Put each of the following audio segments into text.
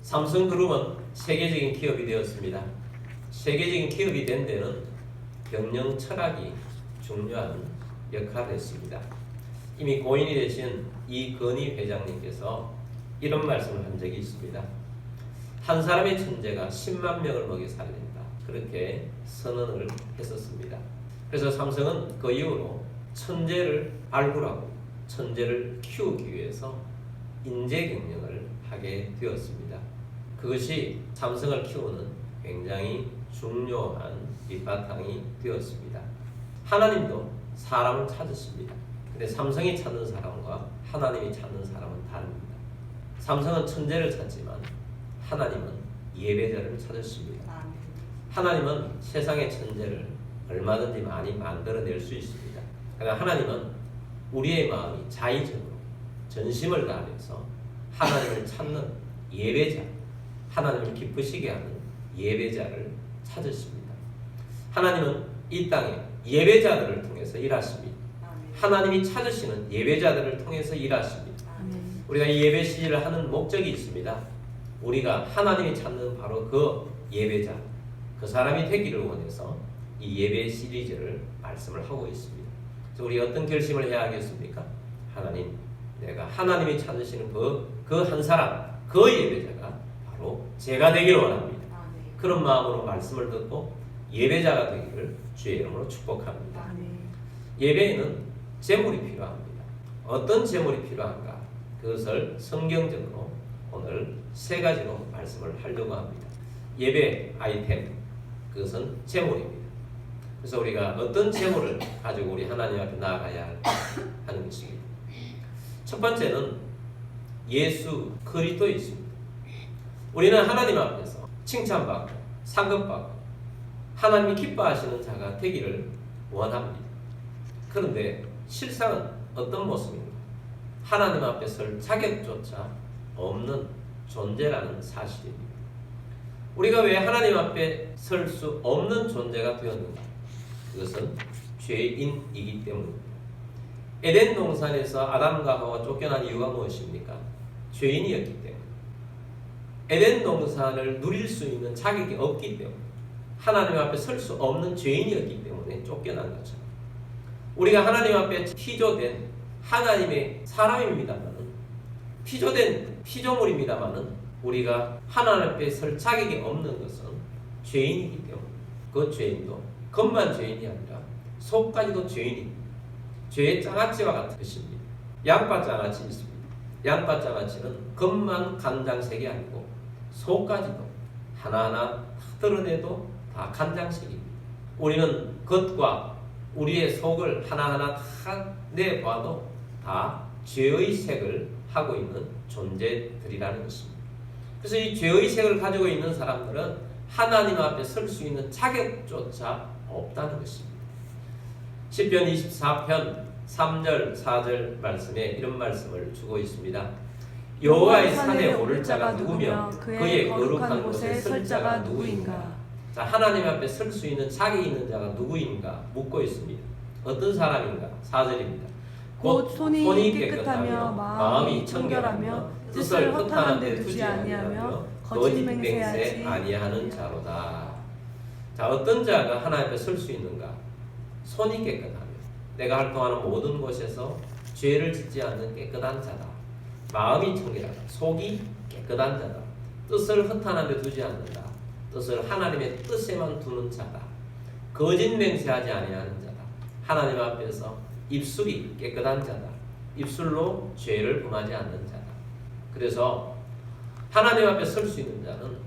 삼성그룹은 세계적인 기업이 되었습니다. 세계적인 기업이 된 데는 경영 철학이 중요한 역할을 했습니다. 이미 고인이 되신 이건희 회장님께서 이런 말씀을 한 적이 있습니다. 한 사람의 천재가 10만 명을 먹여 살린다. 그렇게 선언을 했었습니다. 그래서 삼성은 그 이후로 천재를 발굴하고 천재를 키우기 위해서 인재 경영을 하게 되었습니다. 그것이 삼성을 키우는 굉장히 중요한 밑바탕이 되었습니다. 하나님도 사람을 찾으십니다. 근데 삼성이 찾는 사람과 하나님이 찾는 사람은 다릅니다. 삼성은 천재를 찾지만 하나님은 예배자를 찾으십니다. 하나님은 세상의 천재를 얼마든지 많이 만들어낼 수 있습니다. 그러나 하나님은 우리의 마음이 자의적으로 전심을 다해서 하나님을 찾는 예배자, 하나님을 기쁘시게 하는 예배자를 찾으십니다. 하나님은 이 땅에 예배자들을 통해서 일하십니다. 하나님이 찾으시는 예배자들을 통해서 일하십니다. 우리가 이 예배 시리즈를 하는 목적이 있습니다. 우리가 하나님이 찾는 바로 그 예배자, 그 사람이 되기를 원해서 이 예배 시리즈를 말씀을 하고 있습니다. 그래서 우리 어떤 결심을 해야 하겠습니까? 하나님, 내가 하나님이 찾으시는 그 한 사람, 그 예배자가 바로 제가 되기를 원합니다. 그런 마음으로 말씀을 듣고 예배자가 되기를 주의 이름으로 축복합니다. 예배에는 제물이 필요합니다. 어떤 제물이 필요한가? 그것을 성경적으로 오늘 세 가지로 말씀을 하려고 합니다. 예배 아이템, 그것은 제물입니다. 그래서 우리가 어떤 제물을 가지고 우리 하나님 앞에 나아가야 하는 것입니다. 첫 번째는 예수 그리스도이십니다. 우리는 하나님 앞에서 칭찬받고 상급받고 하나님이 기뻐하시는 자가 되기를 원합니다. 그런데 실상은 어떤 모습입니까? 하나님 앞에 설 자격조차 없는 존재라는 사실입니다. 우리가 왜 하나님 앞에 설 수 없는 존재가 되었는가? 그것은 죄인이기 때문입니다. 에덴 동산에서 아담과 하와가 쫓겨난 이유가 무엇입니까? 죄인이었기 때문에. 에덴 동산을 누릴 수 있는 자격이 없기 때문에, 하나님 앞에 설 수 없는 죄인이었기 때문에 쫓겨난 거죠. 우리가 하나님 앞에 피조된 하나님의 사람입니다만, 피조된 피조물입니다만, 우리가 하나님 앞에 설 자격이 없는 것은 죄인이기 때문에, 그 죄인도 겉만 죄인이 아니라 속까지도 죄인입니다. 죄의 장아찌와 같은 것입니다. 양파 장아찌 있습니다. 양파 장아찌는 겉만 간장색이 아니고 속까지도 하나하나 드러내도 다 간장색입니다. 우리는 겉과 우리의 속을 하나하나 다 내봐도 다 죄의 색을 하고 있는 존재들이라는 것입니다. 그래서 이 죄의 색을 가지고 있는 사람들은 하나님 앞에 설 수 있는 자격조차 없다는 것입니다. 시편 24편 3절 4절 말씀에 이런 말씀을 주고 있습니다. 여호와의 산에 오를 자가 누구며 그의 거룩한 곳에 설 자가 누구인가? 자, 하나님 앞에 설 수 있는 자격이 있는 자가 누구인가 묻고 있습니다. 어떤 사람인가? 4절입니다. 곧 손이 깨끗하며 마음이 청결하며 뜻을 허탄한 데 두지 아니하며 거짓 맹세하지 아니하는 자로다. 자, 어떤 자가 하나님 앞에 설 수 있는가? 손이 깨끗하며 내가 활동하는 모든 곳에서 죄를 짓지 않는 깨끗한 자다. 마음이 청결하다. 속이 깨끗한 자다. 뜻을 허탄한 데 두지 않는다. 뜻을 하나님의 뜻에만 두는 자다. 거짓 맹세하지 아니하는 자다. 하나님 앞에서 입술이 깨끗한 자다. 입술로 죄를 범하지 않는 자다. 그래서 하나님 앞에 설 수 있는 자는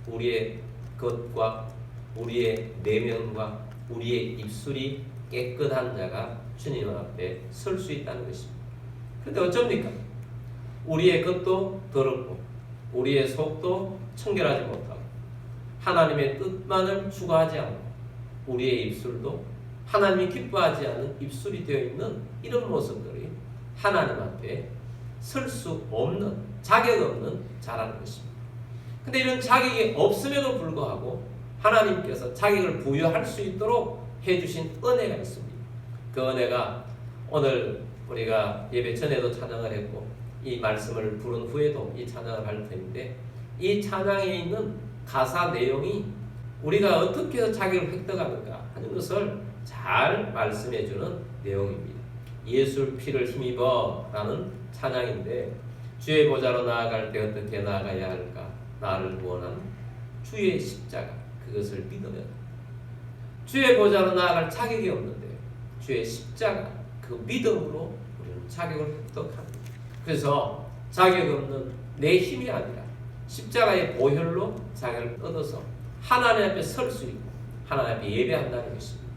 우리의 겉과 우리의 내면과 우리의 입술이 깨끗한 자가 주님 앞에 설 수 있다는 것입니다. 그런데 어쩝니까? 우리의 겉도 더럽고 우리의 속도 청결하지 못하고 하나님의 뜻만을 추구하지 않고 우리의 입술도 하나님이 기뻐하지 않는 입술이 되어 있는 이런 모습들이 하나님 앞에 설 수 없는, 자격 없는 자라는 것입니다. 근데 이런 자격이 없음에도 불구하고 하나님께서 자격을 부여할 수 있도록 해주신 은혜가 있습니다. 그 은혜가 오늘 우리가 예배 전에도 찬양을 했고 이 말씀을 부른 후에도 이 찬양을 할 텐데 이 찬양에 있는 가사 내용이 우리가 어떻게 해서 자격을 획득하는가 하는 것을 잘 말씀해주는 내용입니다. 예수의 피를 힘입어 라는 찬양인데, 주의 보좌로 나아갈 때 어떻게 나아가야 할까? 나를 구원한 주의 십자가, 그것을 믿으면 주의 보좌로 나아갈 자격이 없는데 주의 십자가, 그 믿음으로 우리는 자격을 획득합니다. 그래서 자격 없는 내 힘이 아니라 십자가의 보혈로 자격을 얻어서 하나님 앞에 설 수 있고 하나님 앞에 예배한다는 것입니다.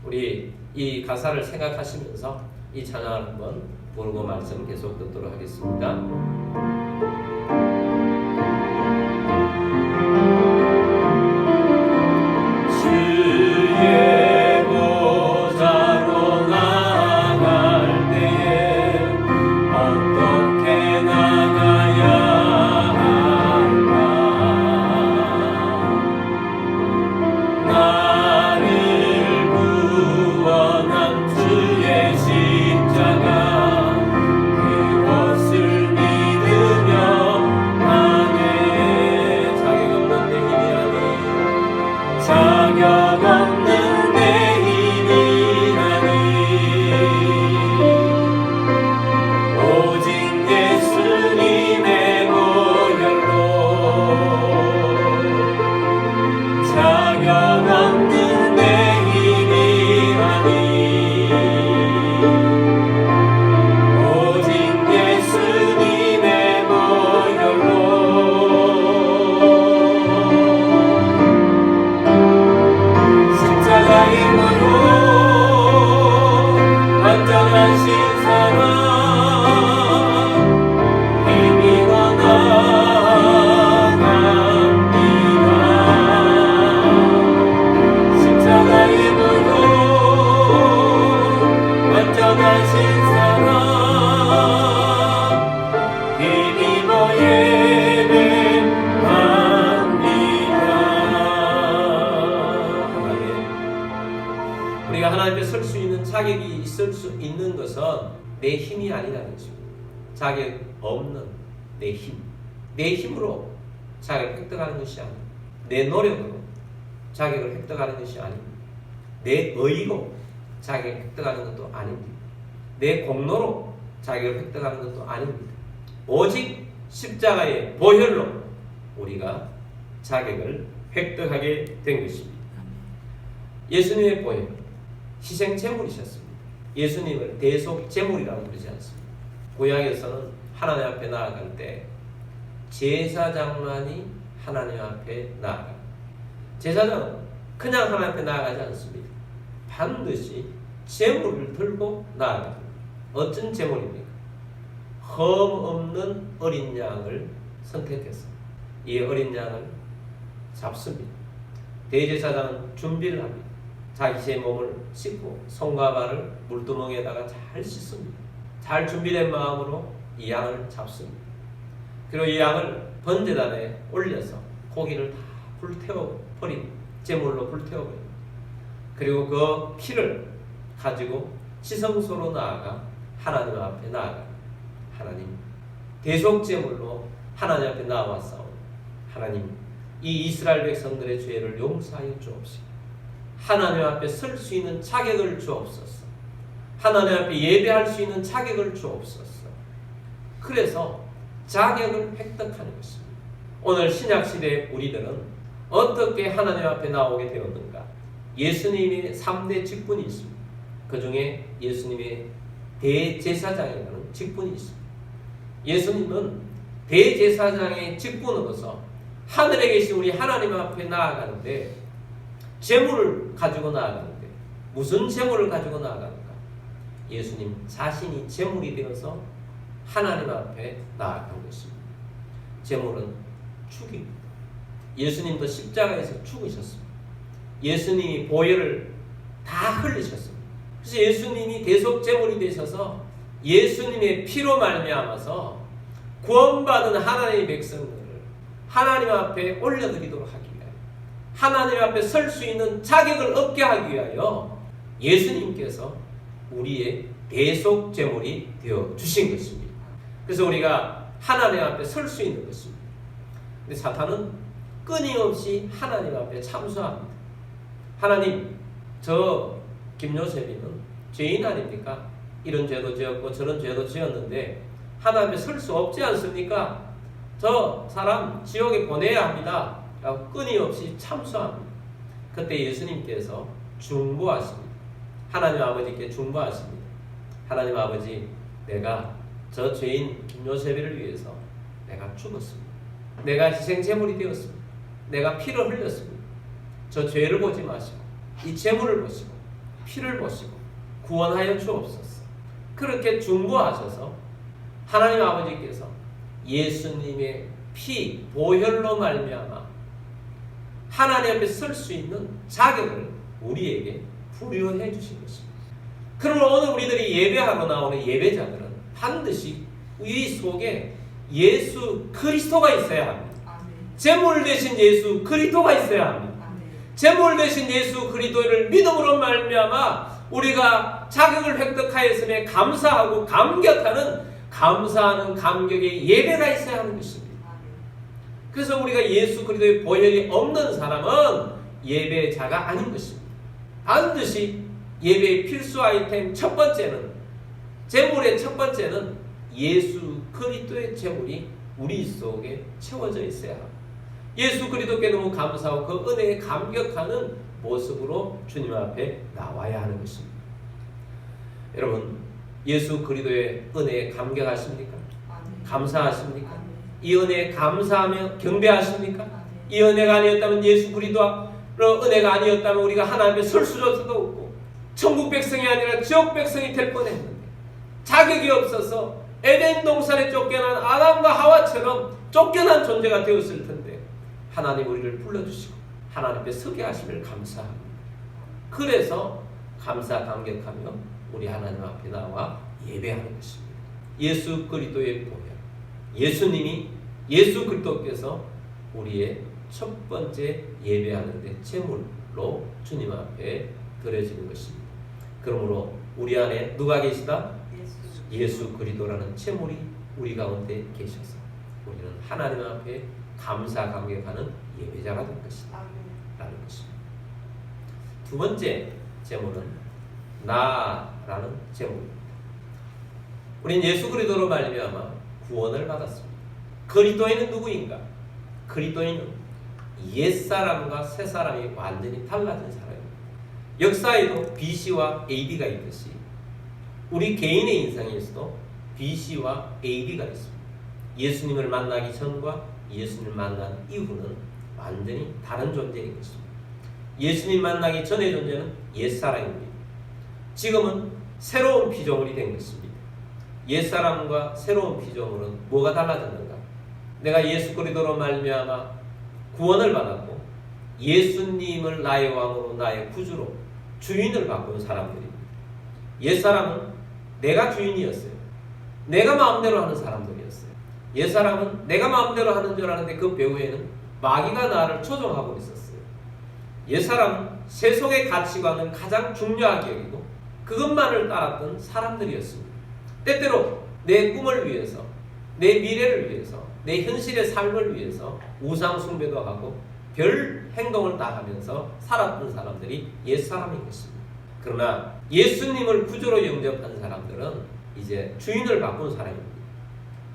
우리 이 가사를 생각하시면서 이 찬양을 한번 부르고 말씀 계속 듣도록 하겠습니다. 우리가 하나님 앞에 설 수 있는 자격이 있을 수 있는 것은 내 힘이 아니라는 것입니다. 자격 없는 내 힘, 내 힘으로 자격을 획득하는 것이 아닙니다. 내 노력으로 자격을 획득하는 것이 아닙니다. 내 의로 자격을 획득하는 것도 아닙니다. 내 공로로 자격을 획득하는 것도 아닙니다. 오직 십자가의 보혈로 우리가 자격을 획득하게 된 것입니다. 예수님의 보혈, 희생 제물이셨습니다. 예수님을 대속 제물이라고 부르지 않습니다. 구약에서는 하나님 앞에 나아갈 때 제사장만이 하나님 앞에 나아갑니다. 제사장은 그냥 하나님 앞에 나아가지 않습니다. 반드시 제물을 들고 나아갑니다. 어떤 제물입니까? 흠 없는 어린 양을 선택해서 이 어린 양을 잡습니다. 대제사장은 준비를 합니다. 자기 제 몸을 씻고 손과 발을 물두멍에다가 잘 씻습니다. 잘 준비된 마음으로 이 양을 잡습니다. 그리고 이 양을 번제단에 올려서 고기를 다 불태워 버립니다. 제물로 불태워 버립니다. 그리고 그 피를 가지고 지성소로 나아가 하나님 앞에 나아가 하나님 대속제물로 하나님 앞에 나와서 하나님 이 이스라엘 백성들의 죄를 용서하여 주옵시고 하나님 앞에 설 수 있는 자격을 주옵소서. 하나님 앞에 예배할 수 있는 자격을 주옵소서. 그래서 자격을 획득하는 것입니다. 오늘 신약시대 우리들은 어떻게 하나님 앞에 나오게 되었는가? 예수님의 3대 직분이 있습니다. 그 중에 예수님의 대제사장이라는 직분이 있습니다. 예수님은 대제사장의 직분으로서 하늘에 계신 우리 하나님 앞에 나아가는데 제물을 가지고 나아가는데 무슨 제물을 가지고 나아가는가? 예수님 자신이 제물이 되어서 하나님 앞에 나아간 것입니다. 제물은 죽입니다. 예수님도 십자가에서 죽으셨습니다. 예수님이 보혈을 다 흘리셨습니다. 그래서 예수님이 대속 제물이 되셔서 예수님의 피로 말미암아서 구원받은 하나님의 백성들을 하나님 앞에 올려드리도록 하기 위하여 하나님 앞에 설 수 있는 자격을 얻게 하기 위하여 예수님께서 우리의 대속 제물이 되어 주신 것입니다. 그래서 우리가 하나님 앞에 설 수 있는 것입니다. 근데 사탄은 끊임없이 하나님 앞에 참소합니다. 하나님, 저 김요셉이는 죄인 아닙니까? 이런 죄도 지었고 저런 죄도 지었는데 하나님 앞에 설 수 없지 않습니까? 저 사람 지옥에 보내야 합니다. 라고 끊임없이 참소합니다. 그때 예수님께서 중보하십니다. 하나님 아버지께 중보하십니다. 하나님 아버지, 내가 저 죄인 김요셉을 위해서 내가 죽었습니다. 내가 희생제물이 되었습니다. 내가 피를 흘렸습니다. 저 죄를 보지 마시고 이 제물을 보시고 피를 보시고 구원하여 주옵소서. 그렇게 중보하셔서 하나님 아버지께서 예수님의 피 보혈로 말미암아 하나님 앞에 설 수 있는 자격을 우리에게 부여해 주신 것입니다. 그러므로 오늘 우리들이 예배하고 나오는 예배자들은 반드시 이 속에 예수 그리스도가 있어야 합니다. 제물 대신 예수 그리스도가 있어야 합니다. 제물 대신 예수 그리스도를 믿음으로 말미암아 우리가 자격을 획득하였음에 감사하고 감격하는 감사하는 감격의 예배가 있어야 하는 것입니다. 그래서 우리가 예수 그리스도의 보혈이 없는 사람은 예배자가 아닌 것입니다. 반드시 예배의 필수 아이템 첫 번째는, 제물의 첫 번째는 예수 그리스도의 제물이 우리 속에 채워져 있어야 합니다. 예수 그리스도께 너무 감사하고 그 은혜에 감격하는 모습으로 주님 앞에 나와야 하는 것입니다. 여러분, 예수 그리스도의 은혜에 감격하십니까? 감사하십니까? 이 은혜에 감사하며 경배하십니까? 이 은혜가 아니었다면, 예수 그리스도의 은혜가 아니었다면 우리가 하나님 앞에 설 수조차도 없고 천국 백성이 아니라 지옥 백성이 될 뻔했는데, 자격이 없어서 에덴 동산에 쫓겨난 아담과 하와처럼 쫓겨난 존재가 되었을 텐데 하나님 우리를 불러주시고 하나님 앞에 서게 하심을 감사합니다. 그래서 감사 감격하며 우리 하나님 앞에 나와 예배하는 것입니다. 예수 그리스도의 보혈, 예수님이, 예수 그리스도께서 우리의 첫 번째 예배하는데 제물로 주님 앞에 드려지는 것입니다. 그러므로 우리 안에 누가 계시다? 예수 그리스도라는 제물이 우리 가운데 계셔서 우리는 하나님 앞에 감사 감격하는 예배자가 될 것이다 라는 것입니다. 두 번째 제물은 나라는 제물입니다. 우리는 예수 그리스도로 말미암아 구원을 받았습니다. 그리스도인은 누구인가? 그리스도인은 옛사람과 새사람이 완전히 달라진 사람입니다. 역사에도 BC와 AD가 있듯이 우리 개인의 인생에서도 BC와 AD가 있습니다. 예수님을 만나기 전과 예수님을 만난 이후는 완전히 다른 존재인 것입니다. 예수님 만나기 전의 존재는 옛사람입니다. 지금은 새로운 피조물이 된 것입니다. 옛사람과 새로운 피조물은 뭐가 달라졌는가? 내가 예수 그리스도로 말미암아 구원을 받았고 예수님을 나의 왕으로 나의 구주로 주인을 바꾼 사람들입니다. 옛사람은 내가 주인이었어요. 내가 마음대로 하는 사람들이었어요. 옛사람은 내가 마음대로 하는 줄 아는데 그 배후에는 마귀가 나를 조종하고 있었어요. 옛사람은 세속의 가치관을 가장 중요하게 여기고 그것만을 따랐던 사람들이었습니다. 때때로 내 꿈을 위해서, 내 미래를 위해서, 내 현실의 삶을 위해서 우상 숭배도 하고 별 행동을 다 하면서 살았던 사람들이 옛사람인 것입니다. 그러나 예수님을 구주로 영접한 사람들은 이제 주인을 바꾼 사람입니다.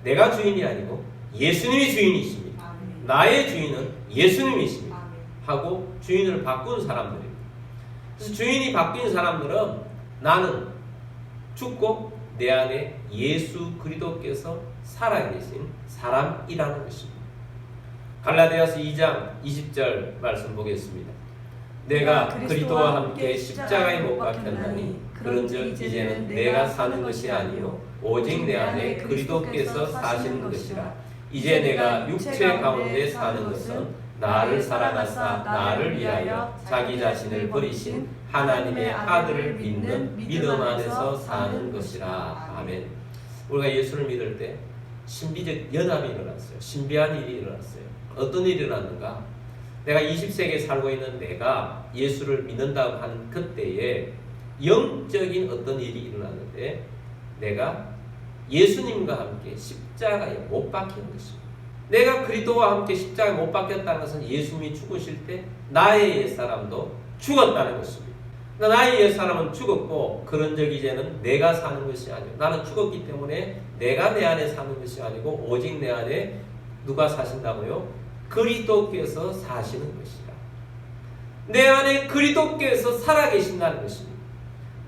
내가 주인이 아니고 예수님이 주인이십니다. 나의 주인은 예수님이십니다. 하고 주인을 바꾼 사람들입니다. 그래서 주인이 바뀐 사람들은 나는 죽고 내 안에 예수 그리스도께서 살아계신 사람이라는 것입니다. 갈라디아서 2장 20절 말씀 보겠습니다. 내가 그리스도와 함께 십자가에 못 박혔나니 그런즉 이제는 내가 사는 것이 아니요 오직 내 안에 그리스도께서 사시는 것이라. 이제 내가 육체 가운데 사는 것은 나를 사랑하사 나를 위하여 자기 자신을 버리신 하나님의 아들을 믿는 믿음 안에서 사는 것이라. 아멘. 우리가 예수를 믿을 때 신비적 연합이 일어났어요. 신비한 일이 일어났어요. 어떤 일이 일어났는가? 내가 20세기에 살고 있는 내가 예수를 믿는다고 하는 그때에 영적인 어떤 일이 일어났는데 내가 예수님과 함께 십자가에 못 박힌 것입니다. 내가 그리스도와 함께 십자가에 못 박혔다는 것은 예수님이 죽으실 때 나의 옛사람도 죽었다는 것입니다. 나의 옛사람은 죽었고 그런 적 이제는 내가 사는 것이 아니고 나는 죽었기 때문에 내가 내 안에 사는 것이 아니고 오직 내 안에 누가 사신다고요? 그리스도께서 사시는 것이다. 내 안에 그리스도께서 살아계신다는 것입니다.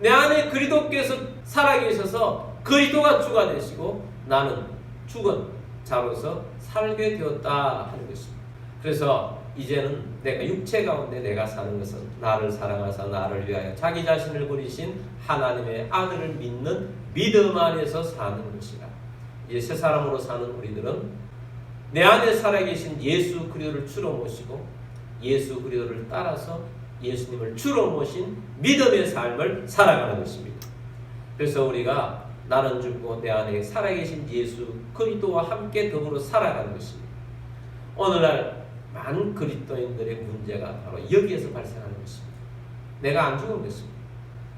내 안에 그리스도께서 살아계셔서 그리스도가 주가 되시고 나는 죽은 자로서 살게 되었다 하는 것입니다. 그래서 이제는 내가 육체 가운데 내가 사는 것은 나를 사랑하사 나를 위하여 자기 자신을 버리신 하나님의 아들을 믿는 믿음 안에서 사는 것이라. 이제 새 사람으로 사는 우리들은 내 안에 살아계신 예수 그리스도를 주로 모시고 예수 그리스도를 따라서 예수님을 주로 모신 믿음의 삶을 살아가는 것입니다. 그래서 우리가 나는 죽고 내 안에 살아계신 예수 그리스도와 함께 더불어 살아가는 것입니다. 오늘날 많은 그리스도인들의 문제가 바로 여기에서 발생하는 것입니다. 내가 안 죽은 것입니다.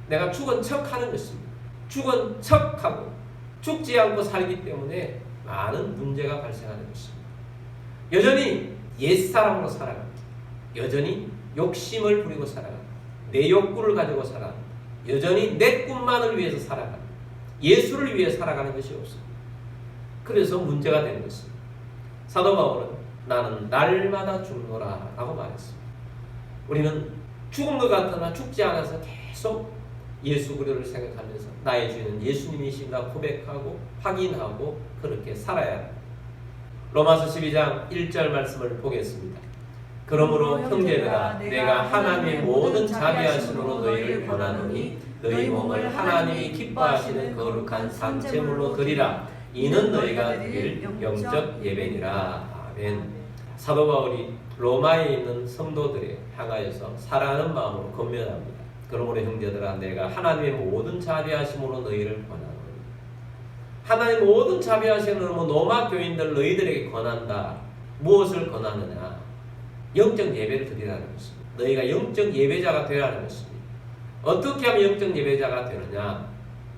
내가 죽은 척하는 것입니다. 죽은 척하고 죽지 않고 살기 때문에 많은 문제가 발생하는 것입니다. 여전히 옛사람으로 살아갑니다. 여전히 욕심을 부리고 살아갑니다. 내 욕구를 가지고 살아갑니다. 여전히 내 꿈만을 위해서 살아갑니다. 예수를 위해 살아가는 것이 없습니다. 그래서 문제가 되는 것입니다. 사도 바울은 나는 날마다 죽노라 라고 말했습니다. 우리는 죽은 것 같으나 죽지 않아서 계속 예수 그리스도를 생각하면서 나의 주인은 예수님이신가 고백하고 확인하고 그렇게 살아야 합니다. 로마서 12장 1절 말씀을 보겠습니다. 그러므로 형제들아 내가 하나님의 모든 자비하심으로 너희를 권하노니 너희 몸을 하나님이 기뻐하시는 거룩한 산제물로 드리라. 이는 너희가 드릴 영적 예배니라. 아멘. 사도 바울이 로마에 있는 성도들에 향하여서 사랑하는 마음으로 권면합니다. 그러므로 형제들아 내가 하나님의 모든 자비하심으로 너희를 권하노니. 하나님의 모든 자비하심으로 로마 교인들 너희들에게 권한다. 무엇을 권하느냐? 영적 예배를 드리라는 것입니다. 너희가 영적 예배자가 되라는 것입니다. 어떻게 하면 영적 예배자가 되느냐?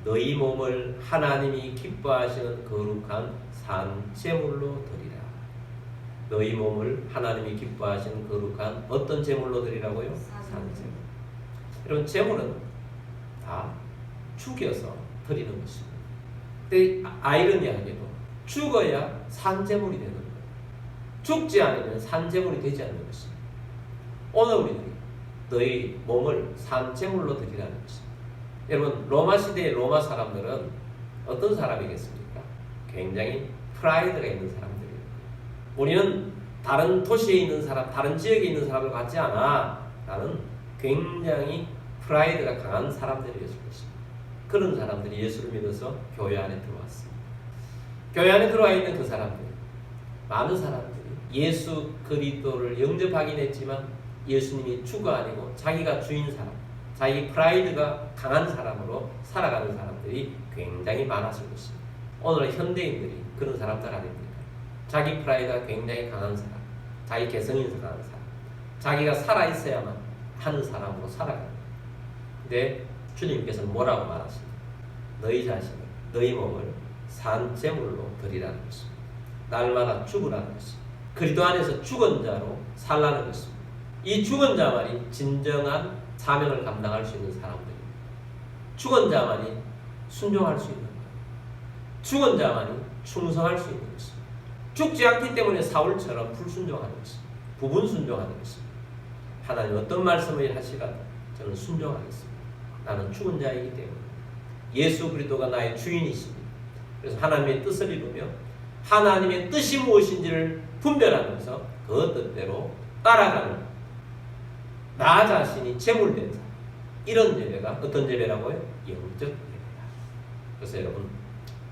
너희 몸을 하나님이 기뻐하시는 거룩한 산제물로 드리라. 너희 몸을 하나님이 기뻐하시는 거룩한 어떤 제물로 드리라고요? 산제물. 여러분 제물은 다 죽여서 드리는 것입니다. 근데 아이러니하게도 죽어야 산제물이 되는 거예요. 죽지 않으면 산제물이 되지 않는 것입니다. 오늘 우리들이 너희 몸을 산제물로 드리라는 것입니다. 여러분 로마 시대의 로마 사람들은 어떤 사람이겠습니까? 굉장히 프라이드가 있는 사람들이에요. 우리는 다른 도시에 있는 사람, 다른 지역에 있는 사람을 같지 않아. 나는 굉장히 프라이드가 강한 사람들이었을 것입니다. 그런 사람들이 예수를 믿어서 교회 안에 들어왔습니다. 교회 안에 들어와 있는 그 사람들, 많은 사람들이 예수 그리스도를 영접하긴 했지만 예수님이 주가 아니고 자기가 주인 사람, 자기 프라이드가 강한 사람으로 살아가는 사람들이 굉장히 많았을 것입니다. 오늘 현대인들이 그런 사람들 아닙니까? 자기 프라이드가 굉장히 강한 사람, 자기 개성이 강한 사람, 자기가 살아있어야만 하는 사람으로 살아갑니다. 근데 주님께서는 뭐라고 말하십니까? 너희 자신을, 너희 몸을 산제물로 드리라는 것입니다. 날마다 죽으라는 것입니다. 그리스도 안에서 죽은 자로 살라는 것입니다. 이 죽은 자만이 진정한 사명을 감당할 수 있는 사람들입니다. 죽은 자만이 순종할 수 있는 거예요. 죽은 자만이 충성할 수 있는 것입니다. 죽지 않기 때문에 사울처럼 불순종하는 것입니다. 부분 순종하는 것입니다. 하나님 어떤 말씀을 하시라도 저는 순종하겠습니다. 나는 죽은 자이기 때문에 예수 그리스도가 나의 주인이십니다. 그래서 하나님의 뜻을 이루며 하나님의 뜻이 무엇인지를 분별하면서 그 뜻대로 따라가는 나 자신이 제물된 사람, 이런 예배가 어떤 예배라고요? 영적 예배다. 그래서 여러분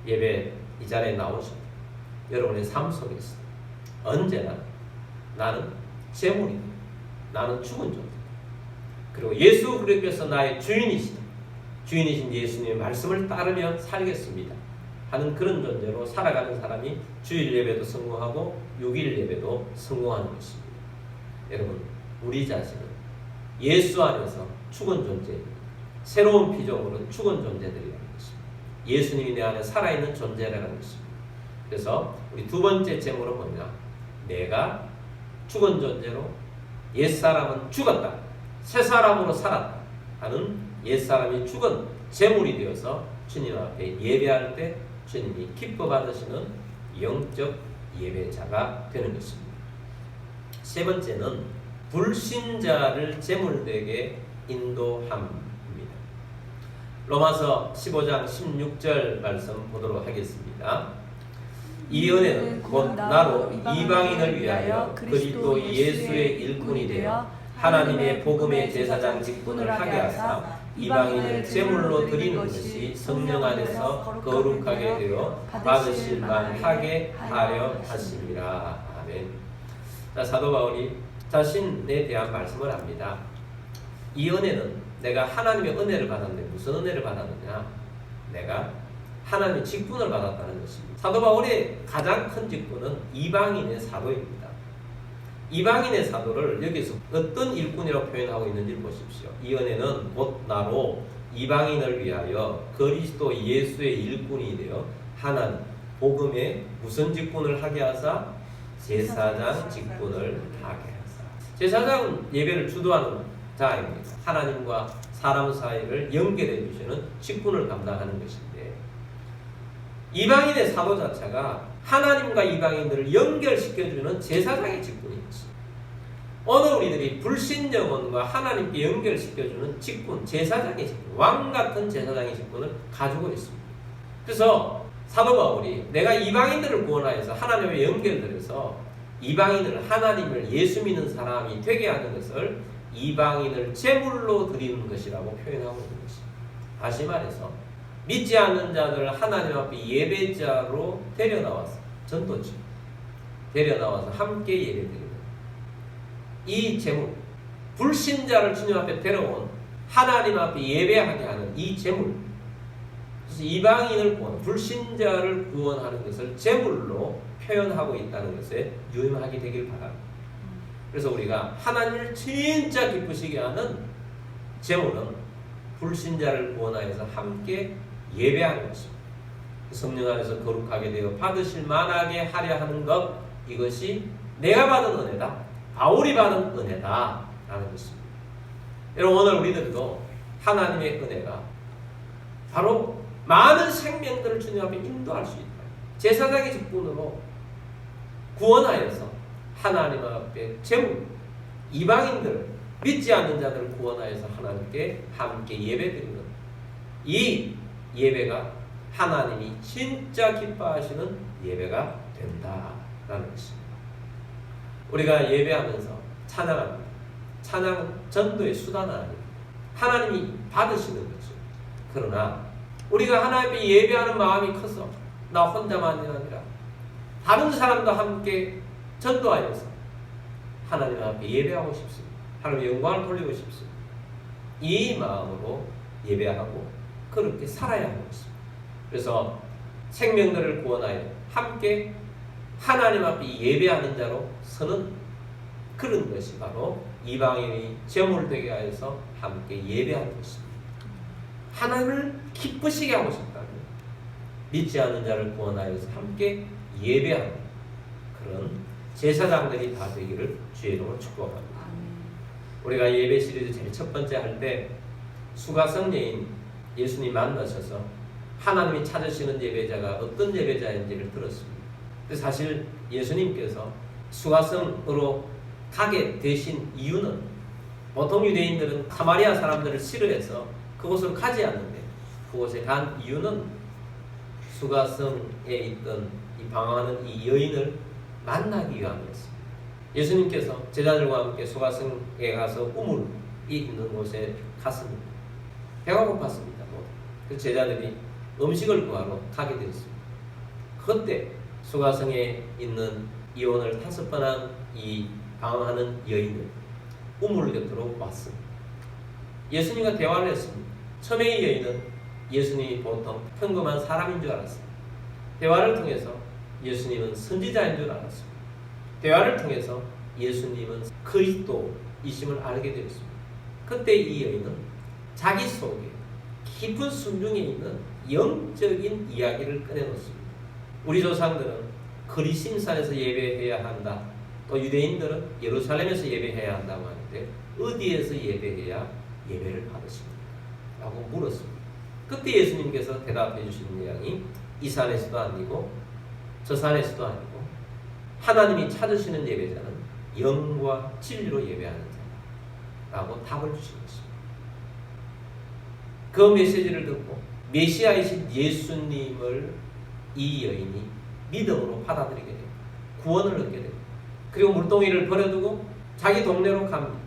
예배 이 자리에 나오셔도 여러분의 삶 속에서 언제나 나는 제물이다. 나는 죽은 존재다. 그리고 예수 그리스도께서 나의 주인이시다. 주인이신 예수님의 말씀을 따르며 살겠습니다 하는 그런 존재로 살아가는 사람이 주일 예배도 성공하고 6일 예배도 성공하는 것입니다. 여러분 우리 자신은 예수 안에서 죽은 존재입니다. 새로운 피조물은 죽은 존재들이라는 것입니다. 예수님이 내 안에 살아있는 존재라는 것입니다. 그래서 우리 두 번째 제목은 뭐냐? 내가 죽은 존재로 옛사람은 죽었다, 새사람으로 살았다 하는 옛사람이 죽은 제물이 되어서 주님 앞에 예배할 때 주님이 기뻐 받으시는 영적 예배자가 되는 것입니다. 세 번째는 불신자를 제물되게 인도함입니다. 로마서 15장 16절 말씀 보도록 하겠습니다. 이 은혜는 곧 나로 이방인을 위하여 그리스도 예수의 일꾼이 되어 하나님의 복음의 제사장 직분을 하게 하사 이방인을 제물로 드리는 것이 성령 안에서 거룩하게 되어 받으실 만하게 하려 하심이라. 아멘. 자, 사도 바울이 자신에 대한 말씀을 합니다. 이 은혜는 내가 하나님의 은혜를 받았는데 무슨 은혜를 받았느냐? 내가 하나님의 직분을 받았다는 것입니다. 사도 바울의 가장 큰 직분은 이방인의 사도입니다. 이방인의 사도를 여기서 어떤 일꾼이라고 표현하고 있는지 보십시오. 이 은혜는 곧 나로 이방인을 위하여 그리스도 예수의 일꾼이 되어 하나님 복음의 무슨 직분을 하게 하사? 제사장 직분을 하게 하사. 제사장 예배를 주도하는 자입니다. 하나님과 사람 사이를 연결해 주시는 직분을 감당하는 것인데, 이방인의 사도 자체가 하나님과 이방인들을 연결시켜주는 제사장의 직분이 있습니다. 오늘 우리들이 불신정원과 하나님께 연결시켜주는 직분, 제사장의 직분, 왕같은 제사장의 직분을 가지고 있습니다. 그래서 사도 바울이 내가 이방인들을 구원하여서 하나님과 연결들해서 이방인을, 하나님을, 예수 믿는 사람이 되게 하는 것을 이방인을 제물로 드리는 것이라고 표현하고 있는 것입니다. 다시 말해서 믿지 않는 자들을 하나님 앞에 예배자로 데려나와서, 전도지 데려나와서 함께 예배드리는 이 제물, 불신자를 주님 앞에 데려온 하나님 앞에 예배하게 하는 이 제물, 그래서 이방인을 구원, 불신자를 구원하는 것을 제물로 표현하고 있다는 것에 유념하게 되길 바랍니다. 그래서 우리가 하나님을 진짜 기쁘시게 하는 제물은 불신자를 구원하여서 함께 예배하는 것입니다. 성령 안에서 거룩하게 되어 받으실 만하게 하려 하는 것, 이것이 내가 받은 은혜다, 바울이 받은 은혜다 라는 것입니다. 여러분, 오늘 우리들도 하나님의 은혜가 바로 많은 생명들을 주님 앞에 인도할 수 있다, 제사장의 직분으로 구원하여서 하나님 앞에 제물, 이방인들, 믿지 않는 자들을 구원하여서 하나님께 함께 예배드리는 이 예배가 하나님이 진짜 기뻐하시는 예배가 된다라는 것입니다. 우리가 예배하면서 찬양합니다. 찬양은 전도의 수단은 아닙니다. 하나님이 받으시는 거죠. 그러나 우리가 하나님 앞에 예배하는 마음이 커서 나 혼자만이 아니라 다른 사람도 함께 전도하여서 하나님 앞에 예배하고 싶습니다. 하나님의 영광을 돌리고 싶습니다. 이 마음으로 예배하고 그렇게 살아야 하는 것입니다. 그래서 생명들을 구원하여 함께 하나님 앞에 예배하는 자로 서는 그런 것이 바로 이방인이 제물되게 하여서 함께 예배하는 것입니다. 하나님을 기쁘시게 하고 싶다면 믿지 않는 자를 구원하여서 함께 예배하는 그런 제사장들이 다 되기를 주의 이름으로 축복합니다. 우리가 예배 시리즈 제일 첫 번째 할 때 수가성 여인 예수님 만나셔서 하나님이 찾으시는 예배자가 어떤 예배자인지를 들었습니다. 사실 예수님께서 수가성으로 가게 되신 이유는, 보통 유대인들은 사마리아 사람들을 싫어해서 그곳으로 가지 않는데 그곳에 간 이유는 수가성에 있던 이 방황하는 이 여인을 만나기 위함이었습니다. 예수님께서 제자들과 함께 수가성에 가서 우물이 있는 곳에 갔습니다. 배가 고팠습니다. 그 제자들이 음식을 구하러 가게 되었습니다. 그때 수가성에 있는 이온을 5번 한 이 방황하는 여인을 우물 곁으로 왔습니다. 예수님과 대화를 했습니다. 처음에 이 여인은 예수님이 보통 평범한 사람인 줄 알았습니다. 대화를 통해서 예수님은 선지자인 줄 알았습니다. 대화를 통해서 예수님은 그리스도이심을 알게 되었습니다. 그때 이 여인은 자기 속에 깊은 순중에 있는 영적인 이야기를 꺼내놓습니다. 우리 조상들은 그리심산에서 예배해야 한다. 또 유대인들은 예루살렘에서 예배해야 한다고 하는데 어디에서 예배해야 예배를 받으십니까? 라고 물었습니다. 그때 예수님께서 대답해 주신 내용이 이 산에서도 아니고 저 산에서도 아니고 하나님이 찾으시는 예배자는 영과 진리로 예배하는 자라고 답을 주신 것입니다. 그 메시지를 듣고 메시아이신 예수님을 이 여인이 믿음으로 받아들이게 됩니다. 구원을 얻게 됩니다. 그리고 물동이를 버려두고 자기 동네로 갑니다.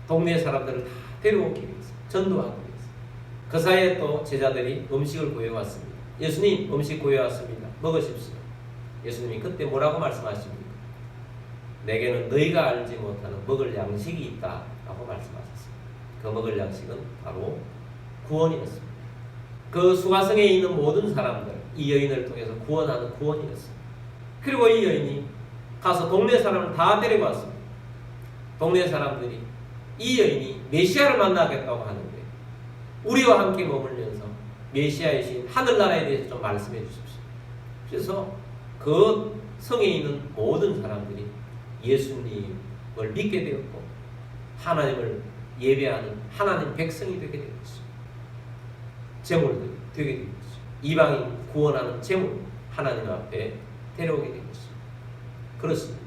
동네 사람들을 다 데려오기 위해서, 전도하기 위해서. 그 사이에 또 제자들이 음식을 구해왔습니다. 예수님, 음식 구해왔습니다. 먹으십시오. 예수님이 그때 뭐라고 말씀하십니까? 내게는 너희가 알지 못하는 먹을 양식이 있다 라고 말씀하셨습니다. 그 먹을 양식은 바로 구원이었습니다. 그 수가성에 있는 모든 사람들, 이 여인을 통해서 구원하는 구원이었습니다. 그리고 이 여인이 가서 동네 사람을 다 데리고 왔습니다. 동네 사람들이 이 여인이 메시아를 만나겠다고 하는데 우리와 함께 머물면서 메시아이신 하늘나라에 대해서 좀 말씀해 주십시오. 그래서 그 성에 있는 모든 사람들이 예수님을 믿게 되었고 하나님을 예배하는 하나님 백성이 되게 된 것입니다. 제물들이 되게 된 것이죠. 이방인 구원하는 제물 하나님 앞에 데려오게 된 것입니다. 그렇습니다.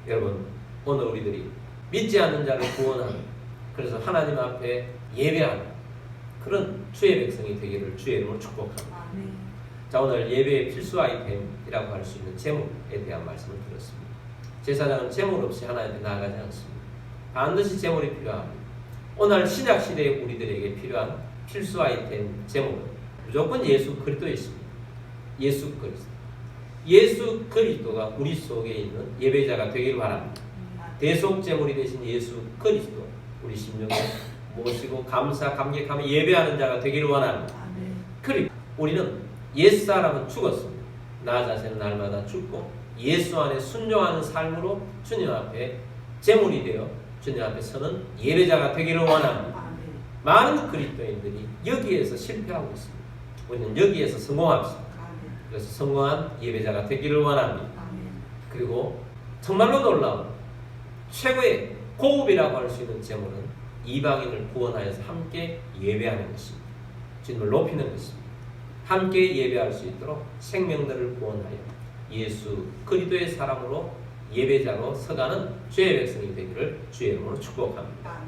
여러분, 오늘 우리들이 믿지 않는 자를 구원하는, 그래서 하나님 앞에 예배하는 그런 주의 백성이 되기를 주의 이름으로 축복합니다. 자, 오늘 예배의 필수 아이템이라고 할 수 있는 제물에 대한 말씀을 드렸습니다. 제사장은 제물 없이 하나님 앞에 나아가지 않습니다. 반드시 제물이 필요합니다. 오늘 신약 시대의 우리들에게 필요한 필수 아이템 제물은 무조건 예수 그리스도에 있습니다. 예수 그리스도. 예수 그리스도가 우리 속에 있는 예배자가 되기를 바랍니다. 대속 제물이 되신 예수 그리스도 우리 심령에 모시고 감사 감격하며 예배하는 자가 되기를 원합니다. 그리고 우리는 옛사람은 죽었습니다. 나 자신은 날마다 죽고 예수 안에 순종하는 삶으로 주님 앞에 제물이 되어 주님 앞에 서는 예배자가 되기를 원합니다. 많은 그리스도인들이 여기에서 실패하고 있습니다. 우리는 여기에서 성공합시다. 그래서 성공한 예배자가 되기를 원합니다. 그리고 정말로 놀라운 최고의 고급이라고 할 수 있는 제물은 이방인을 구원하여서 함께 예배하는 것입니다. 주님을 높이는 것입니다. 함께 예배할 수 있도록 생명들을 구원하여 예수 그리스도의 사람으로 예배자로 서가는 주의 백성이 되기를 주의 이름으로 축복합니다.